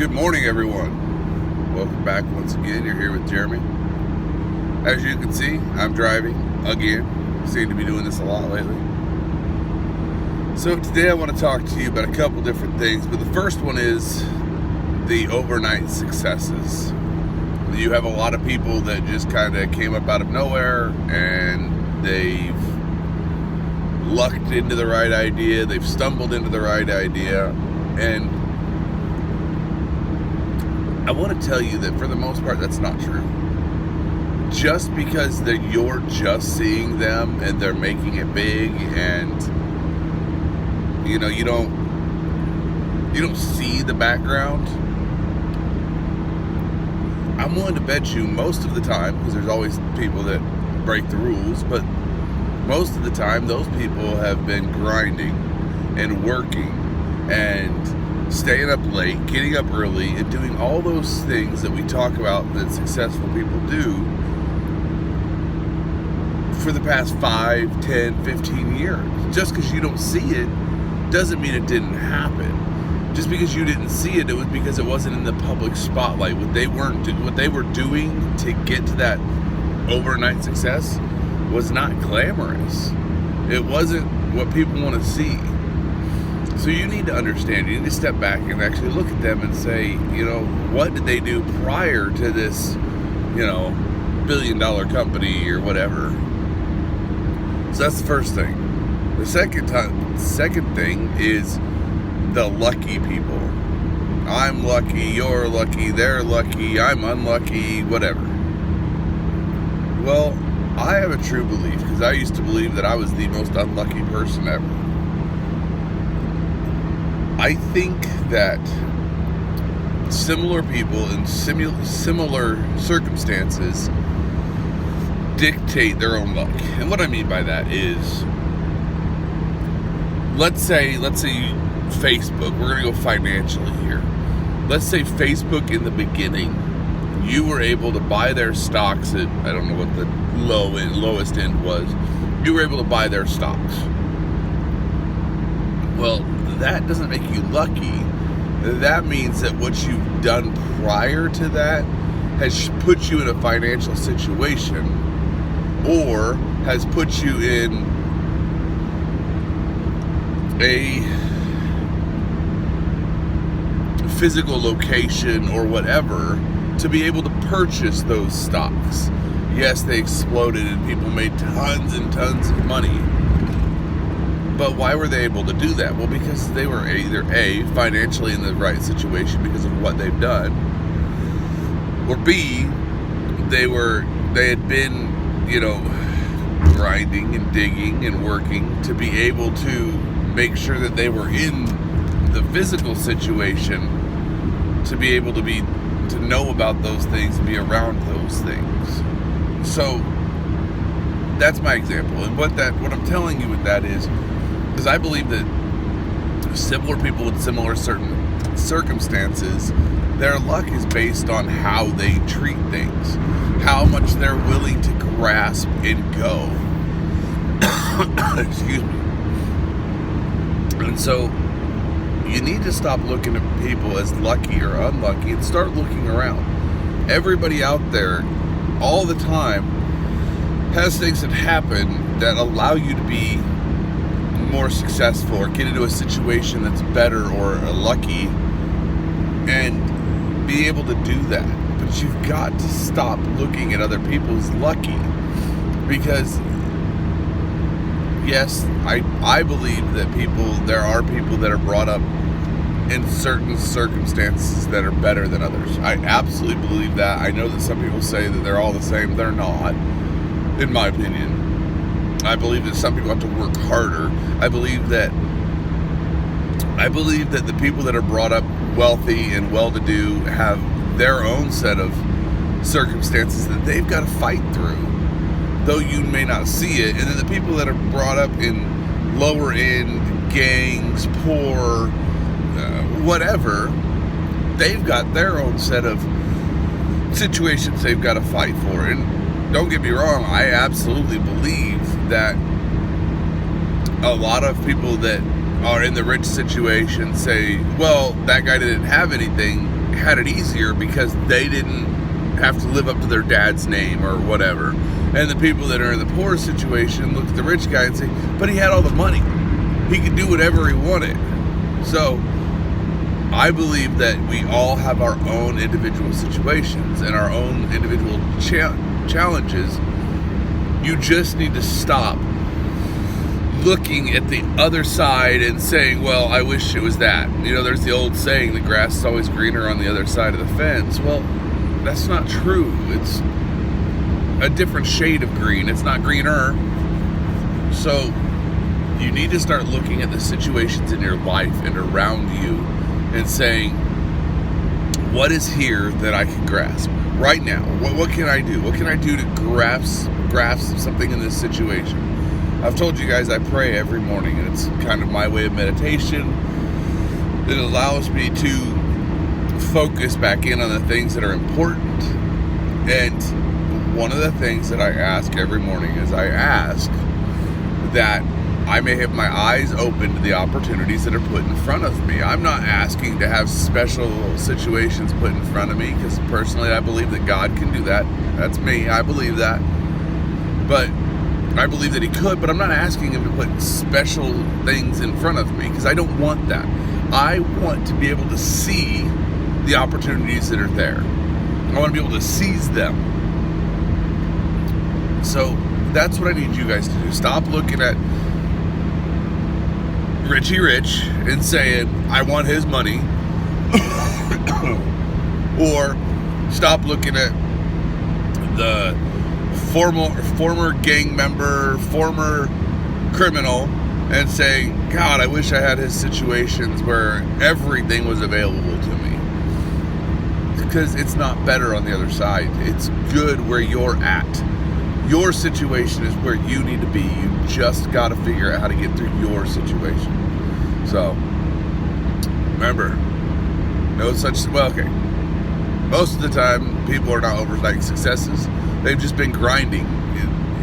Good morning, everyone. Welcome back once again. You're here with Jeremy. As you can see, I'm driving again. Seem to be doing this a lot lately. So today I want to talk to you about a couple different things, but the first one is the overnight successes. You have a lot of people that just kind of came up out of nowhere and they've lucked into the right idea, they've stumbled into the right idea, and I want to tell you that for the most part that's not true. Just because that you're just seeing them and they're making it big, and you don't see the background, I'm willing to bet you most of the time, because there's always people that break the rules, but most of the time those people have been grinding and working and staying up late, getting up early, and doing all those things that we talk about that successful people do for the past 5, 10, 15 years. Just because you don't see it doesn't mean it didn't happen. Just because you didn't see it, it was because it wasn't in the public spotlight. What they were doing to get to that overnight success was not glamorous. It wasn't what people want to see. So you need to understand, you need to step back and actually look at them and say, what did they do prior to this, $1 billion company or whatever. So that's the first thing. The second thing is the lucky people. I'm lucky, you're lucky, they're lucky, I'm unlucky, whatever. Well, I have a true belief, because I used to believe that I was the most unlucky person ever. I think that similar people in similar circumstances dictate their own luck. And what I mean by that is, let's say Facebook, we're going to go financially here. Let's say Facebook in the beginning, you were able to buy their stocks at, I don't know what the lowest end was, you were able to buy their stocks. Well, that doesn't make you lucky. That means that what you've done prior to that has put you in a financial situation, or has put you in a physical location or whatever to be able to purchase those stocks. Yes, they exploded and people made tons and tons of money. But why were they able to do that? Well, because they were either A, financially in the right situation because of what they've done, or B, they had been, grinding and digging and working to be able to make sure that they were in the physical situation to be able to know about those things and be around those things. So that's my example. And what I'm telling you with that is I believe that similar people with similar certain circumstances, their luck is based on how they treat things, how much they're willing to grasp and go. Excuse me. And so you need to stop looking at people as lucky or unlucky and start looking around. Everybody out there all the time has things that happen that allow you to be more successful or get into a situation that's better or lucky and be able to do that. But you've got to stop looking at other people's lucky, because yes, I believe that there are people that are brought up in certain circumstances that are better than others. I absolutely believe that. I know that some people say that they're all the same. They're not, in my opinion. I believe that some people have to work harder. I believe that the people that are brought up wealthy and well-to-do have their own set of circumstances that they've got to fight through, though you may not see it. And then the people that are brought up in lower-end gangs, poor, whatever, they've got their own set of situations they've got to fight for. And don't get me wrong, I absolutely believe that a lot of people that are in the rich situation say, well, that guy didn't have anything, had it easier because they didn't have to live up to their dad's name or whatever. And the people that are in the poor situation look at the rich guy and say, but he had all the money. He could do whatever he wanted. So I believe that we all have our own individual situations and our own individual challenges. You just need to stop looking at the other side and saying, well, I wish it was that. You know, there's the old saying, the grass is always greener on the other side of the fence. Well, that's not true. It's a different shade of green. It's not greener. So you need to start looking at the situations in your life and around you and saying, what is here that I can grasp right now? What can I do? What can I do to grasp something in this situation? I've told you guys I pray every morning, and it's kind of my way of meditation. It allows me to focus back in on the things that are important. And one of the things that I ask every morning is I ask that I may have my eyes open to the opportunities that are put in front of me. I'm not asking to have special situations put in front of me, because personally I believe that God can do that. That's me. I believe that. But I believe that he could, but I'm not asking him to put special things in front of me, because I don't want that. I want to be able to see the opportunities that are there. I want to be able to seize them. So that's what I need you guys to do. Stop looking at Richie Rich and saying, I want his money. Or stop looking at the former gang member, former criminal, and saying, God, I wish I had his situations where everything was available to me. Because it's not better on the other side. It's good where you're at. Your situation is where you need to be. You just got to figure out how to get through your situation. So, remember, most of the time, people are not overnight successes. They've just been grinding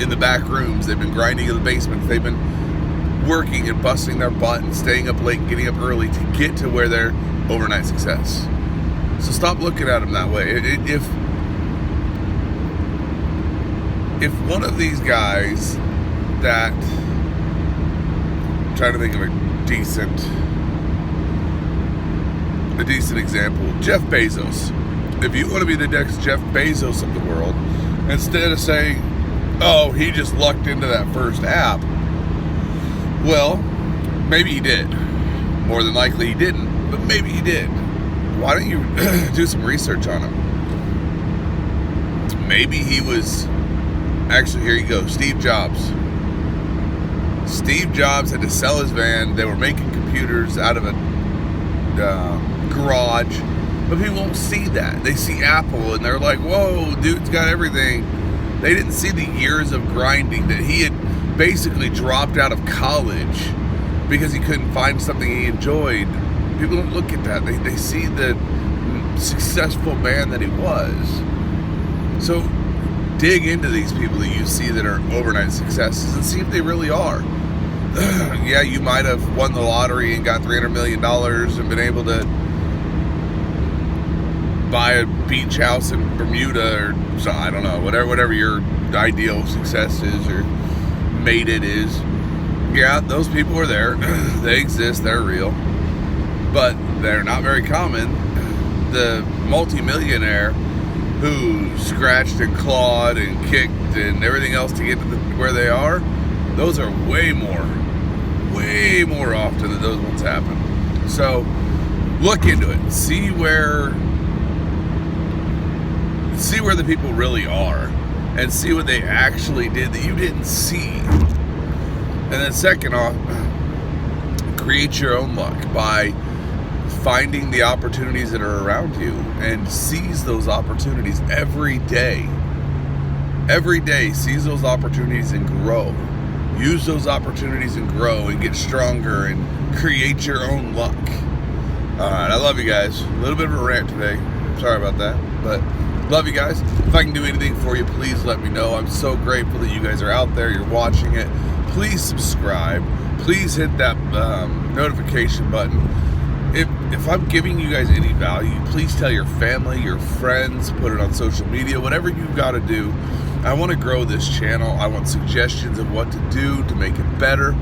in the back rooms. They've been grinding in the basements. They've been working and busting their butt and staying up late and getting up early to get to where they're overnight success. So stop looking at them that way. If one of these guys that, I'm trying to think of a decent example, Jeff Bezos. If you want to be the next Jeff Bezos of the world, instead of saying, oh, he just lucked into that first app, well, maybe he did. More than likely he didn't, but maybe he did. Why don't you do some research on him? Maybe he was, actually, here you go, Steve Jobs. Steve Jobs had to sell his van. They were making computers out of a garage. But people won't see that. They see Apple and they're like, whoa, dude's got everything. They didn't see the years of grinding that he had basically dropped out of college because he couldn't find something he enjoyed. People don't look at that. They see the successful man that he was. So dig into these people that you see that are overnight successes and see if they really are. Yeah, you might have won the lottery and got $300 million and been able to buy a beach house in Bermuda or so, I don't know, whatever your ideal success is or mate it is. Yeah, those people are there. They exist. They're real. But they're not very common. The multimillionaire who scratched and clawed and kicked and everything else to get to where they are, those are way more often that those ones happen. So look into it. See where the people really are and see what they actually did that you didn't see. And then second off, create your own luck by finding the opportunities that are around you and seize those opportunities every day. Every day, seize those opportunities and grow. Use those opportunities and grow and get stronger and create your own luck. Alright, I love you guys. A little bit of a rant today. Sorry about that, but love you guys. If I can do anything for you, please let me know. I'm so grateful that you guys are out there. You're watching it. Please subscribe. Please hit that notification button. if I'm giving you guys any value, please tell your family, your friends, put it on social media, whatever you've got to do. I want to grow this channel. I want suggestions of what to do to make it better.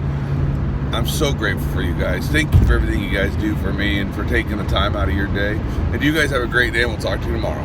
I'm so grateful for you guys. Thank you for everything you guys do for me and for taking the time out of your day. And you guys have a great day, and we'll talk to you tomorrow.